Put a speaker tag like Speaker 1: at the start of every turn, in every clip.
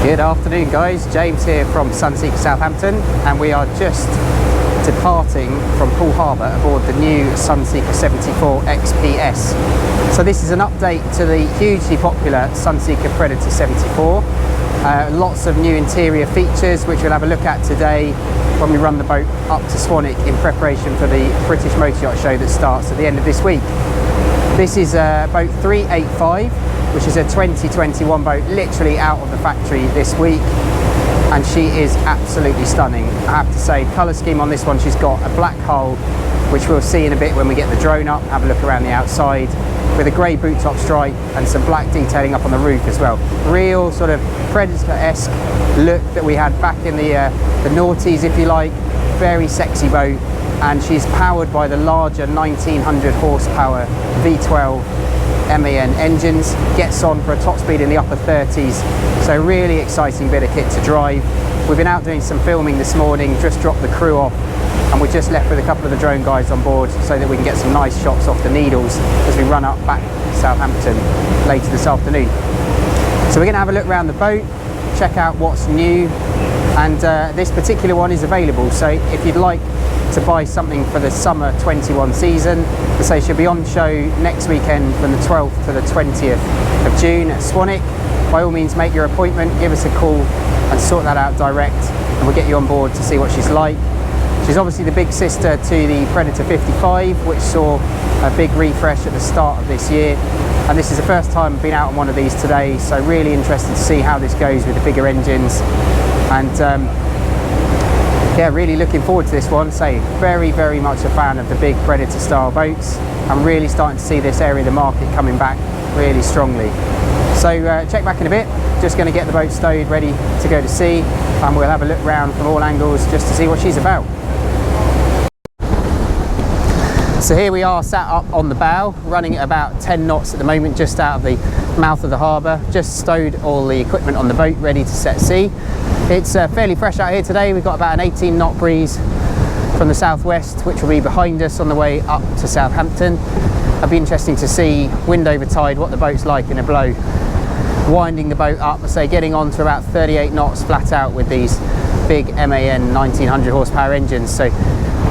Speaker 1: Good afternoon guys, James here from Sunseeker Southampton, and we are just departing from Poole Harbour aboard the new Sunseeker 74 XPS. So this is an update to the hugely popular Sunseeker Predator 74. Lots of new interior features which we'll have a look at today when we run the boat up to Swanwick in preparation for the British Motor Yacht Show that starts at the end of this week. This is boat 385, which is a 2021 boat, literally out of the factory this week, and she is absolutely stunning. I have to say, colour scheme on this one, she's got a black hull, which we'll see in a bit when we get the drone up, have a look around the outside, with a grey boot top stripe and some black detailing up on the roof as well. Real sort of Predator-esque look that we had back in the noughties, if you like. Very sexy boat, and she's powered by the larger 1900 horsepower V12 MAN engines, gets on for a top speed in the upper 30s, so really exciting bit of kit to drive. We've been out doing some filming this morning, just dropped the crew off, and we're just left with a couple of the drone guys on board so that we can get some nice shots off the Needles as we run up back to Southampton later this afternoon. So we're going to have a look around the boat, check out what's new, and this particular one is available, so if you'd like to buy something for the summer 21 season, to say she'll be on show next weekend from the 12th to the 20th of June at Swanwick. By all means, make your appointment, give us a call and sort that out direct, and we'll get you on board to see what she's like. She's obviously the big sister to the Predator 55, which saw a big refresh at the start of this year, and this is the first time I've been out on one of these today, so really interested to see how this goes with the bigger engines. And yeah, really looking forward to this one. Say, very much a fan of the big Predator style boats. I'm really starting to see this area of the market coming back really strongly. So check back in a bit, just going to get the boat stowed ready to go to sea, and we'll have a look round from all angles just to see what she's about. So here we are sat up on the bow, running at about 10 knots at the moment, just out of the mouth of the harbour. Just stowed all the equipment on the boat ready to set sea. It's fairly fresh out here today. We've got about an 18 knot breeze from the southwest, which will be behind us on the way up to Southampton. It'll be interesting to see, wind over tide, what the boat's like in a blow. Winding the boat up, say getting on to about 38 knots flat out with these big MAN 1900 horsepower engines. So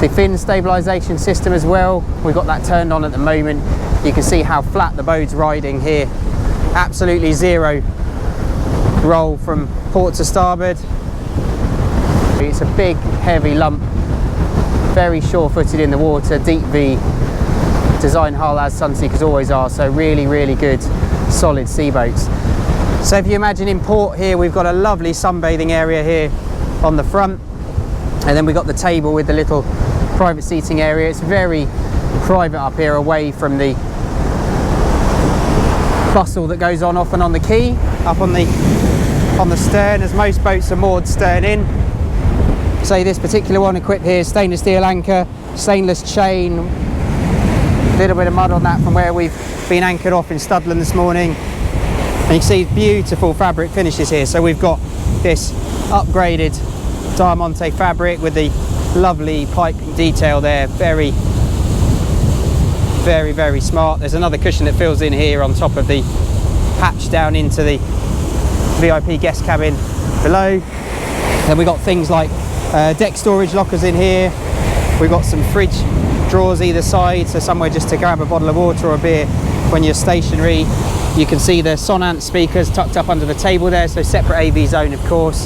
Speaker 1: the fin stabilisation system as well, we've got that turned on at the moment. You can see how flat the boat's riding here. Absolutely zero roll from port to starboard. It's a big heavy lump, very sure-footed in the water, deep V design hull as Sunseekers always are, so really good solid sea boats. So if you imagine in port here, we've got a lovely sunbathing area here on the front, and then we've got the table with the little private seating area. It's very private up here, away from the bustle that goes on off and on the quay. Up on the stern, as most boats are moored stern in. So this particular one equipped here, stainless steel anchor, stainless chain, a little bit of mud on that from where we've been anchored off in Studland this morning. And you can see beautiful fabric finishes here. So we've got this upgraded Diamante fabric with the lovely piping detail there. Very smart. There's another cushion that fills in here on top of the hatch down into the VIP guest cabin below. Then we've got things like deck storage lockers in here. We've got some fridge drawers either side, so somewhere just to grab a bottle of water or a beer when you're stationary. You can see the Sonance speakers tucked up under the table there, so separate AV zone of course.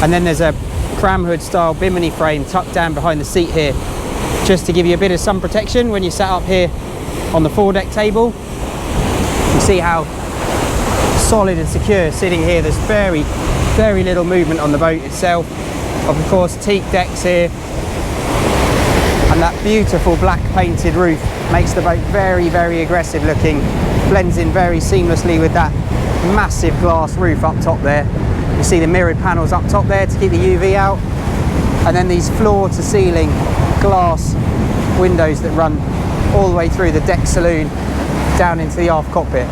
Speaker 1: And then there's a cram hood style bimini frame tucked down behind the seat here, just to give you a bit of sun protection when you sat up here on the foredeck table. You see how solid and secure sitting here. There's very little movement on the boat itself. Of course, teak decks here, and that beautiful black painted roof makes the boat very aggressive looking. Blends in very seamlessly with that massive glass roof up top there. You see the mirrored panels up top there to keep the UV out, and then these floor to ceiling glass windows that run all the way through the deck saloon down into the aft cockpit.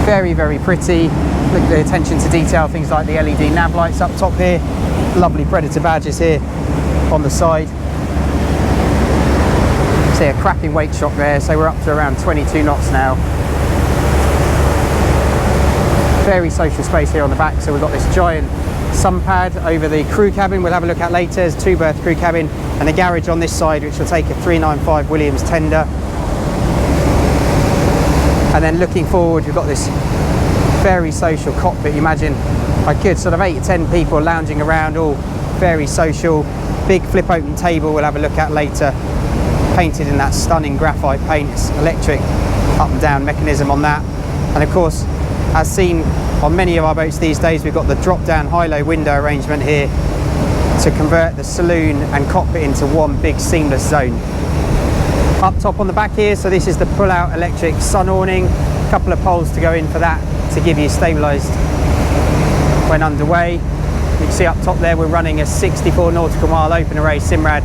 Speaker 1: Very pretty. Look at the attention to detail, things like the LED nav lights up top here, lovely Predator badges here on the side. See a cracking weight shock there, so we're up to around 22 knots now. Very social space here on the back. So we've got this giant sun pad over the crew cabin we'll have a look at later. There's a 2-berth crew cabin and a garage on this side which will take a 395 Williams tender. And then looking forward, we've got this very social cockpit. You imagine a good sort of 8 to 10 people lounging around, all very social. Big flip open table we'll have a look at later, painted in that stunning graphite paint. It's electric up and down mechanism on that. And of course, as seen on many of our boats these days, we've got the drop down high-low window arrangement here to convert the saloon and cockpit into one big seamless zone. Up top on the back here, so this is the pull-out electric sun awning. A couple of poles to go in for that to give you stabilised when underway. You can see up top there we're running a 64 nautical mile open array Simrad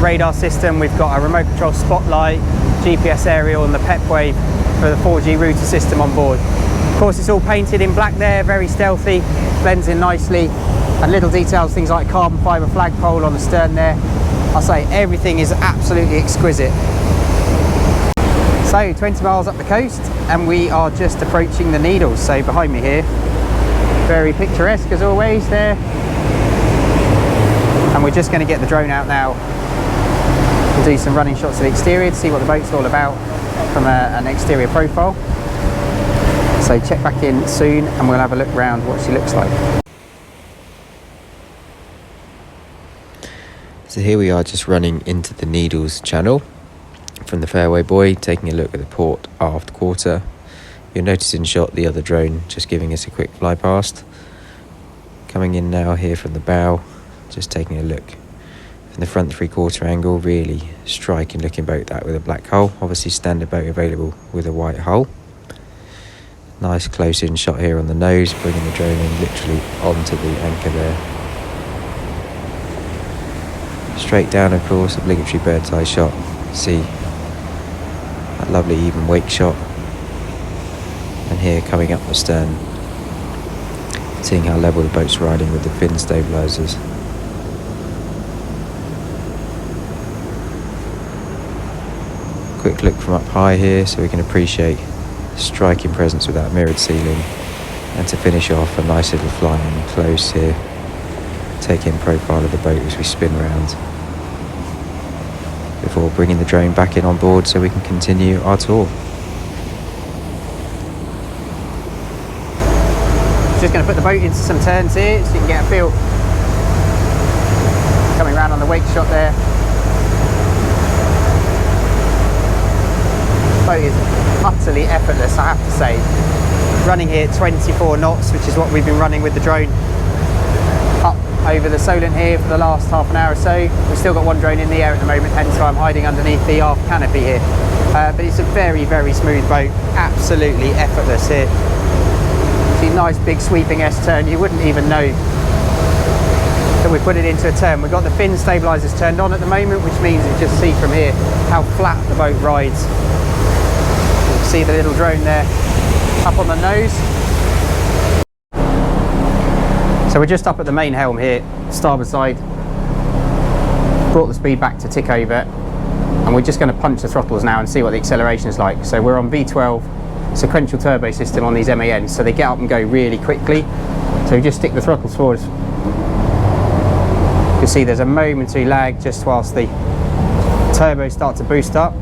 Speaker 1: radar system. We've got a remote control spotlight, GPS aerial and the PEP wave for the 4G router system on board. Of course, it's all painted in black there, very stealthy, blends in nicely, and little details, things like carbon fibre flagpole on the stern there. I'll say everything is absolutely exquisite. So 20 miles up the coast and we are just approaching the Needles. So behind me here, very picturesque as always there. And we're just going to get the drone out now. We'll do some running shots of the exterior to see what the boat's all about from an exterior profile. So check back in soon and we'll have a look around what she looks like.
Speaker 2: So here we are just running into the Needles channel from the fairway buoy, taking a look at the port aft quarter. You'll notice in shot the other drone just giving us a quick fly past. Coming in now here from the bow, just taking a look from the front 3/4 angle. Really striking looking boat that with a black hull. Obviously standard boat available with a white hull. Nice close in shot here on the nose, bringing the drone in literally onto the anchor there. Straight down, of course, obligatory bird's eye shot. See that lovely even wake shot. And here coming up the stern, seeing how level the boat's riding with the fin stabilisers. Quick look from up high here so we can appreciate striking presence with that mirrored ceiling, and to finish off a nice little flying close here, take in profile of the boat as we spin round before bringing the drone back in on board so we can continue our tour.
Speaker 1: Just going to put the boat into some turns here so you can get a feel. Coming around on the wake shot there. The boat is utterly effortless, I have to say. Running here at 24 knots, which is what we've been running with the drone up over the Solent here for the last half an hour or so. We've still got one drone in the air at the moment, hence why I'm hiding underneath the aft canopy here. But it's a very, very smooth boat, absolutely effortless here. See, nice big sweeping S-turn, you wouldn't even know that we put it into a turn. We've got the fin stabilisers turned on at the moment, which means you just see from here how flat the boat rides. You can see the little drone there up on the nose. So we're just up at the main helm here, starboard side. Brought the speed back to tick over, and we're just going to punch the throttles now and see what the acceleration is like. So we're on V12 sequential turbo system on these MANs, so they get up and go really quickly. So we just stick the throttles forward. You'll see there's a momentary lag just whilst the turbos start to boost up.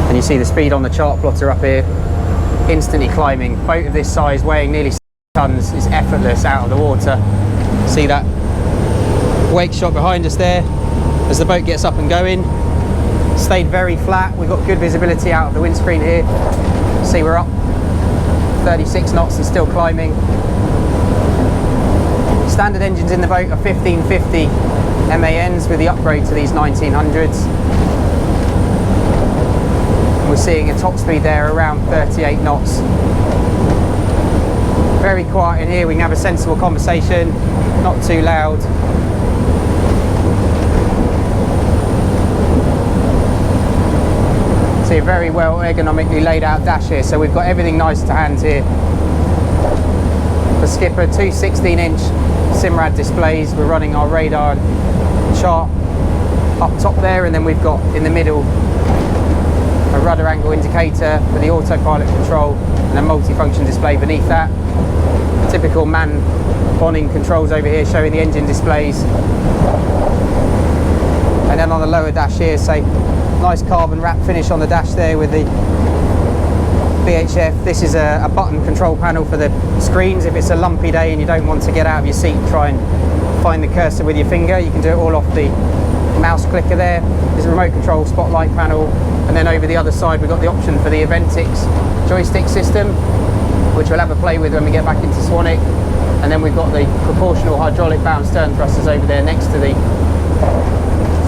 Speaker 1: And you see the speed on the chart plotter up here, instantly climbing. Boat of this size, weighing nearly 6 tons, is effortless out of the water. See that wake shot behind us there as the boat gets up and going. Stayed very flat. We've got good visibility out of the windscreen here. See, we're up 36 knots and still climbing. Standard engines in the boat are 1550 MANs with the upgrade to these 1900s. We're seeing a top speed there around 38 knots. Very quiet in here, we can have a sensible conversation, not too loud. See a very well ergonomically laid out dash here, so we've got everything nice to hand here. The skipper, 2 16-inch Simrad displays. We're running our radar and chart up top there, and then we've got in the middle a rudder angle indicator with the autopilot control and a multi-function display beneath that. Typical man bonding controls over here showing the engine displays. And then on the lower dash here, say, nice carbon wrap finish on the dash there with the VHF. This is a button control panel for the screens. If it's a lumpy day and you don't want to get out of your seat and try and find the cursor with your finger, you can do it all off the mouse clicker there. There's a remote control spotlight panel, and then over the other side we've got the option for the Eventix joystick system, which we'll have a play with when we get back into Swanwick. And then we've got the proportional hydraulic bound stern thrusters over there next to the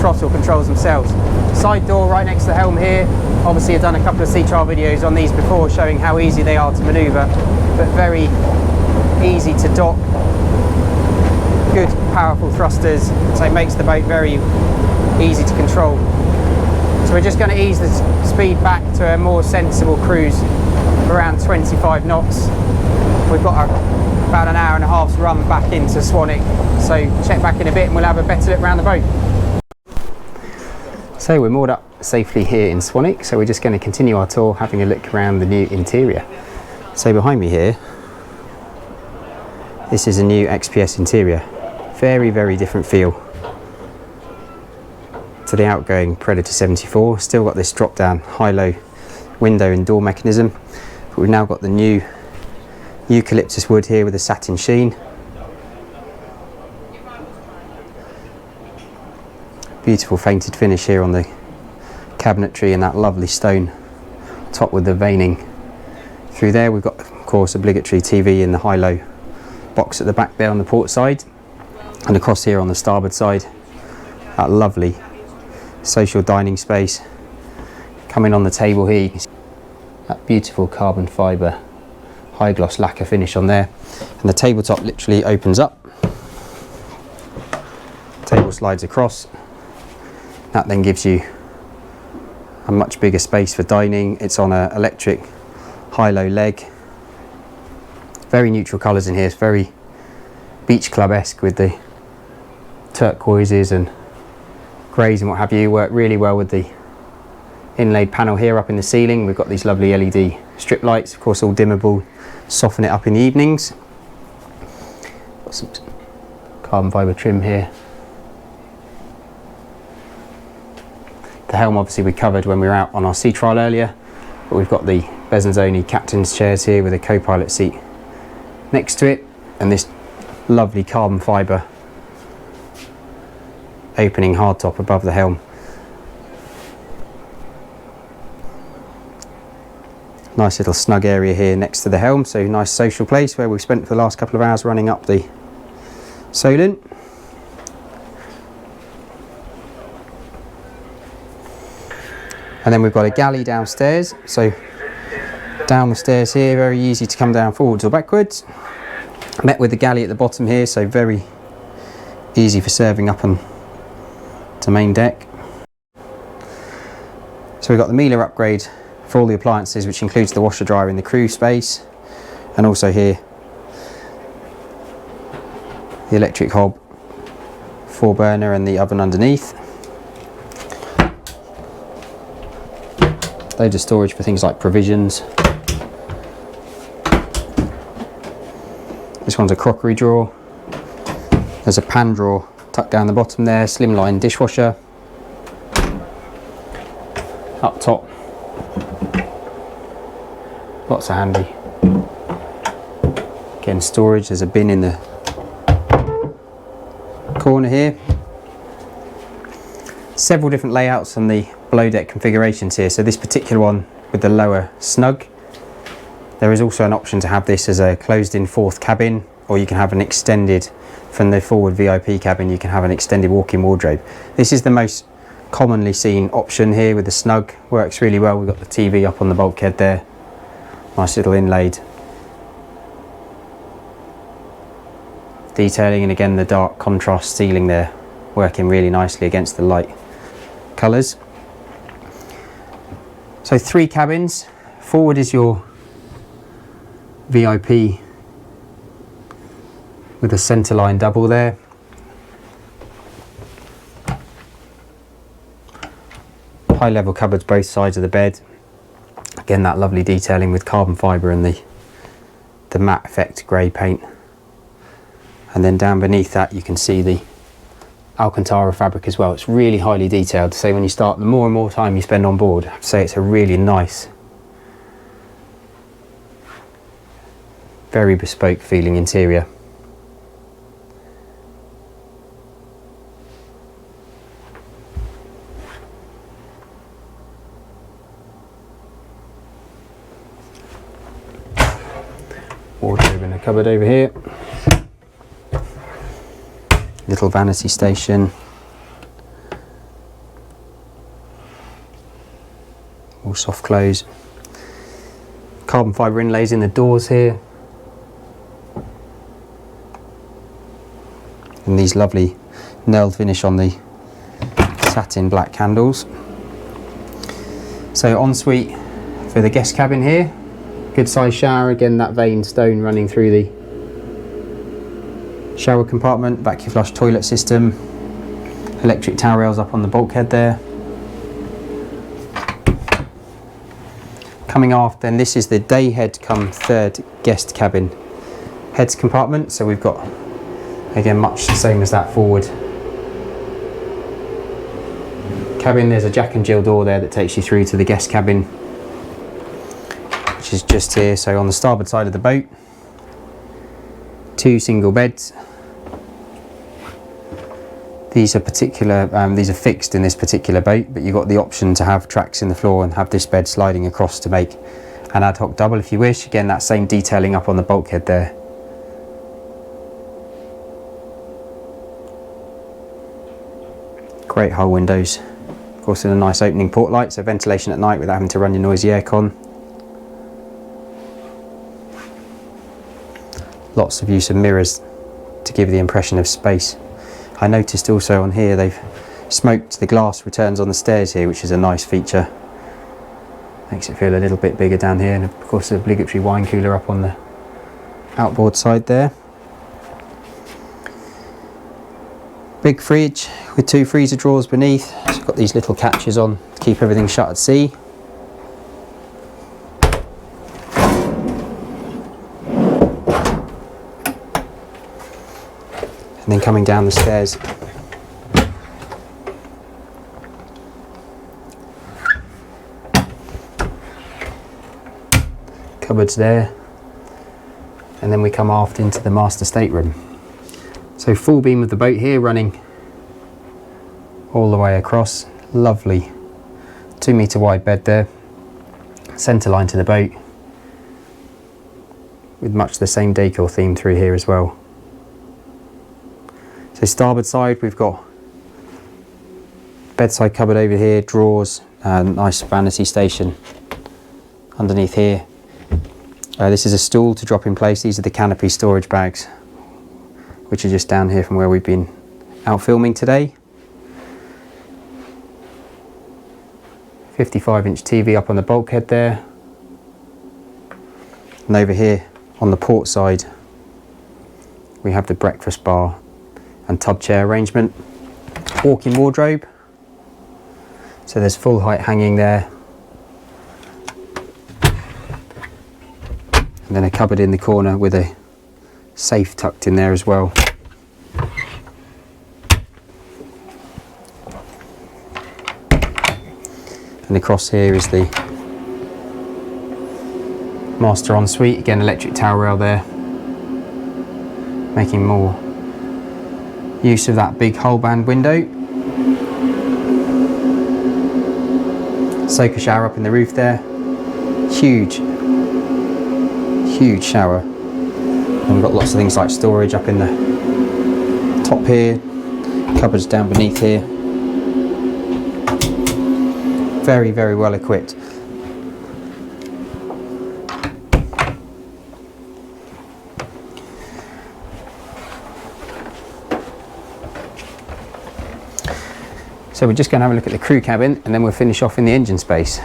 Speaker 1: throttle controls themselves. Side door right next to the helm here. Obviously I've done a couple of Seatrial videos on these before showing how easy they are to manoeuvre, but very easy to dock. Good powerful thrusters, so it makes the boat very easy to control. So we're just going to ease the speed back to a more sensible cruise of around 25 knots. We've got about an hour and a half's run back into Swanwick, so check back in a bit and we'll have a better look around the boat. So we're moored up safely here in Swanwick, so we're just going to continue our tour having a look around the new interior. So behind me here, this is a new XPS interior. Very, very different feel to the outgoing Predator 74. Still got this drop down high-low window and door mechanism, but we've now got the new eucalyptus wood here with a satin sheen. Beautiful fainted finish here on the cabinetry and that lovely stone top with the veining through there. We've got, of course, obligatory TV in the high-low box at the back there on the port side, and across here on the starboard side, that lovely social dining space. Coming on the table here, you can see that beautiful carbon fibre high gloss lacquer finish on there, and the tabletop literally opens up, table slides across. That then gives you a much bigger space for dining. It's on an electric high-low leg. Very neutral colours in here. It's very beach club-esque with the turquoises and greys and what have you. Work really well with the inlaid panel here up in the ceiling. We've got these lovely LED strip lights, of course all dimmable, soften it up in the evenings. Got some carbon fibre trim here. The helm obviously we covered when we were out on our Seatrial earlier, but we've got the Besons-only captain's chairs here with a co-pilot seat next to it, and this lovely carbon fibre opening hardtop above the helm. Nice little snug area here next to the helm, so nice social place where we've spent the last couple of hours running up the Solent. And then we've got a galley downstairs, so down the stairs here, very easy to come down forwards or backwards. Met with the galley at the bottom here, so very easy for serving up on to main deck. So we've got the Miele upgrade for all the appliances, which includes the washer dryer in the crew space, and also here the electric hob, 4-burner and the oven underneath. Loads of storage for things like provisions. This one's a crockery drawer. There's a pan drawer tucked down the bottom there, slimline dishwasher. Up top, lots of handy. Again, storage, there's a bin in the corner here. Several different layouts on the below deck configurations here. So this particular one with the lower snug, there is also an option to have this as a closed in fourth cabin, or you can have an extended, from the forward VIP cabin you can have an extended walk-in wardrobe. This is the most commonly seen option here with the snug. Works really well. We've got the TV up on the bulkhead there, nice little inlaid detailing, and again the dark contrast ceiling there working really nicely against the light colours. So 3 cabins. Forward is your VIP with a centerline double there. High level cupboards both sides of the bed. Again, that lovely detailing with carbon fibre and the matte effect grey paint. And then down beneath that you can see the Alcantara fabric as well. It's really highly detailed. So when you start, the more and more time you spend on board, I'd say it's a really nice, very bespoke feeling interior. Wardrobe and a cupboard over here. Little vanity station. All soft close. Carbon fibre inlays in the doors here. And these lovely nailed finish on the satin black handles. So ensuite for the guest cabin here. Good size shower, again that veined stone running through the shower compartment, vacuum flush toilet system, electric towel rails up on the bulkhead there. Coming aft then, this is the day head come third guest cabin heads compartment, so we've got again much the same as that forward cabin. There's a Jack and Jill door there that takes you through to the guest cabin, which is just here. So on the starboard side of the boat, 2 single beds. These are these are fixed in this particular boat, but you've got the option to have tracks in the floor and have this bed sliding across to make an ad hoc double if you wish. Again, that same detailing up on the bulkhead there. Great hull windows, of course, in a nice opening port light, so ventilation at night without having to run your noisy aircon. Lots of use of mirrors to give you the impression of space. I noticed also on here they've smoked the glass returns on the stairs here, which is a nice feature. Makes it feel a little bit bigger down here, and of course the obligatory wine cooler up on the outboard side there. Big fridge with 2 freezer drawers beneath. It's got these little catches on to keep everything shut at sea. And then coming down the stairs, cupboards there, and then we come aft into the master stateroom. So full beam of the boat here running all the way across. Lovely 2 metre wide bed there, centre line to the boat with much the same decor theme through here as well. So starboard side we've got bedside cupboard over here, drawers, nice vanity station underneath here. This is a stool to drop in place. These are the canopy storage bags, which are just down here from where we've been out filming today. 55-inch TV up on the bulkhead there. And over here on the port side we have the breakfast bar and tub chair arrangement. Walk-in wardrobe, so there's full height hanging there, and then a cupboard in the corner with a safe tucked in there as well. And across here is the master ensuite, again electric towel rail there, making more use of that big hull band window. Soaker shower up in the roof there. Huge shower. And we've got lots of things like storage up in the top here, cupboards down beneath here. Very, very well equipped. So we're just going to have a look at the crew cabin and then we'll finish off in the engine space.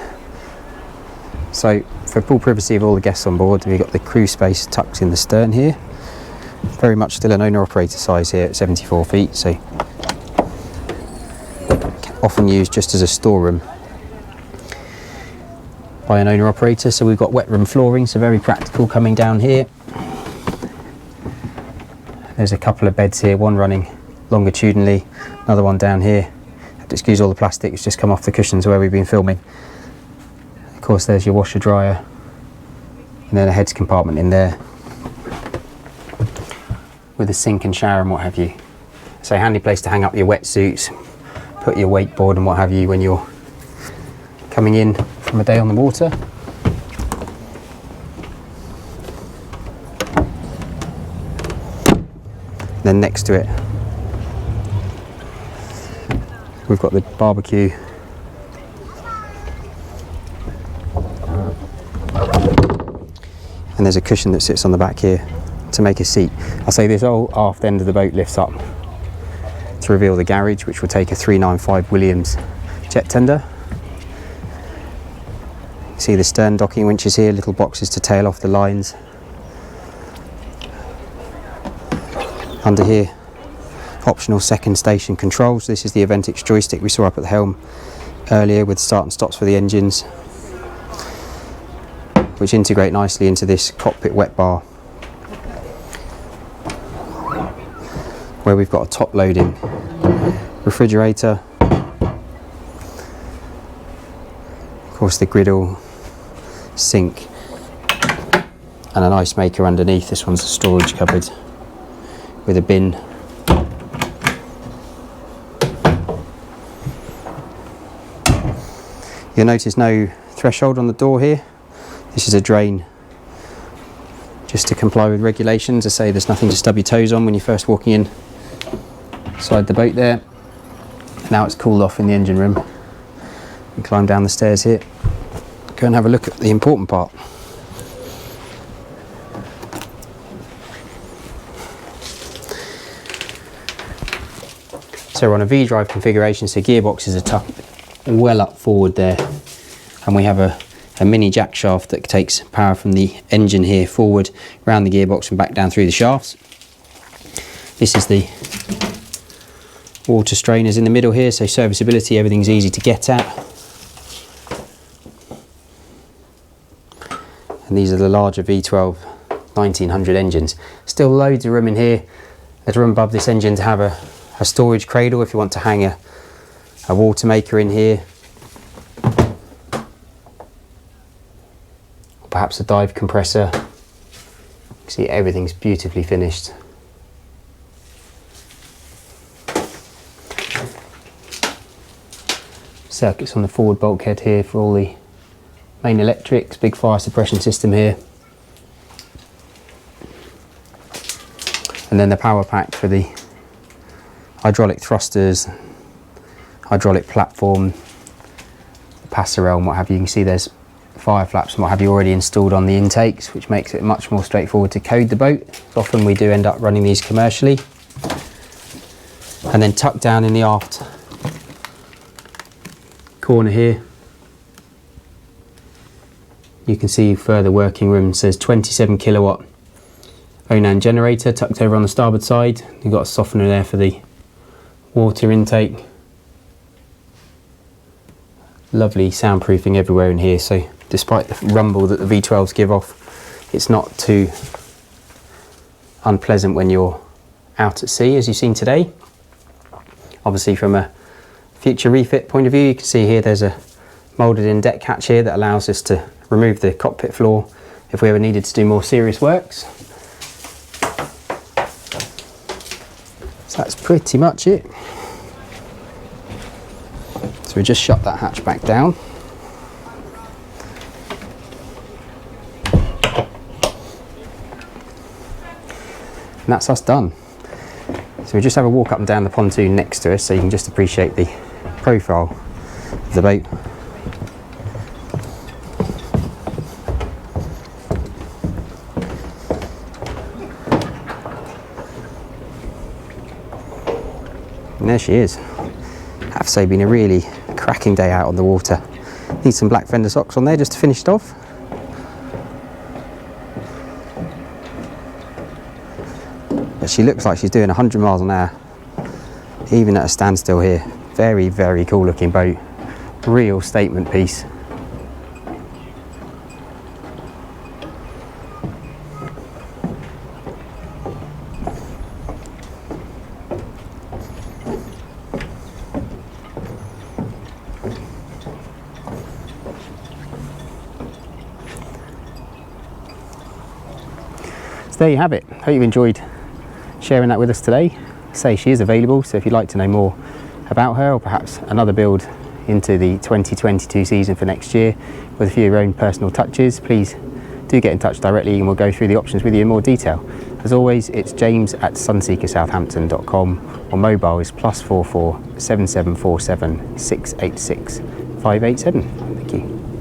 Speaker 1: So for full privacy of all the guests on board, we've got the crew space tucked in the stern here. Very much still an owner-operator size here at 74 feet, so often used just as a storeroom by an owner operator. So we've got wet room flooring, so very practical coming down here. There's a couple of beds here, one running longitudinally, another one down here. Have to excuse all the plastic, it's just come off the cushions where we've been filming. Of course there's your washer dryer, and then a heads compartment in there with a sink and shower and what have you. So handy place to hang up your wetsuits, put your wakeboard and what have you when you're coming in from a day on the water. Then next to it we've got the barbecue, and there's a cushion that sits on the back here to make a seat. I'll say this whole aft end of the boat lifts up to reveal the garage, which will take a 395 Williams jet tender. See the stern docking winches here, little boxes to tail off the lines. Under here, optional second station controls. This is the Aventix joystick we saw up at the Helm earlier with start and stops for the engines, which integrate nicely into this cockpit wet bar, where we've got a top loading refrigerator, of course the griddle, sink, and an ice maker underneath. This one's a storage cupboard with a bin. You'll notice no threshold on the door here. This is a drain just to comply with regulations. I say there's nothing to stub your toes on when you're first walking in inside the boat there. Now it's cooled off in the engine room. You climb down the stairs here. Go and have a look at the important part. So we're on a V-drive configuration, so gearboxes are tucked well up forward there, and we have a mini jack shaft that takes power from the engine here forward, around the gearbox and back down through the shafts. This is the water strainers in the middle here, so serviceability, everything's easy to get at. And these are the larger V12 1900 engines. Still loads of room in here. There's room above this engine to have a storage cradle if you want to hang a water maker in here, or perhaps a dive compressor. You can see everything's beautifully finished. Circuits on the forward bulkhead here for all the main electrics, big fire suppression system here, and then the power pack for the hydraulic thrusters, hydraulic platform, passerelle and what have you. You can see there's fire flaps and what have you already installed on the intakes, which makes it much more straightforward to code the boat. Often we do end up running these commercially. And then tucked down in the aft corner here, you can see further working room. It says 27 kilowatt Onan generator tucked over on the starboard side. You've got a softener there for the water intake. Lovely soundproofing everywhere in here, so despite the rumble that the V12s give off, it's not too unpleasant when you're out at sea, as you've seen today. Obviously from a future refit point of view, you can see here there's a moulded in deck hatch here that allows us to remove the cockpit floor if we ever needed to do more serious works. So that's pretty much it. So we just shut that hatch back down. And that's us done. So we just have a walk up and down the pontoon next to us so you can just appreciate the profile of the boat. And there she is. I have to say, been a really cracking day out on the water. Need some black fender socks on there just to finish it off. But she looks like she's doing 100 miles an hour, even at a standstill here. Very, very cool looking boat. Real statement piece. So there you have it. Hope you've enjoyed sharing that with us today. Say she is available, so if you'd like to know more about her, or perhaps another build into the 2022 season for next year with a few of your own personal touches, please do get in touch directly and we'll go through the options with you in more detail. As always, it's james@sunseekersouthampton.com, or mobile is +44 7747 686 587.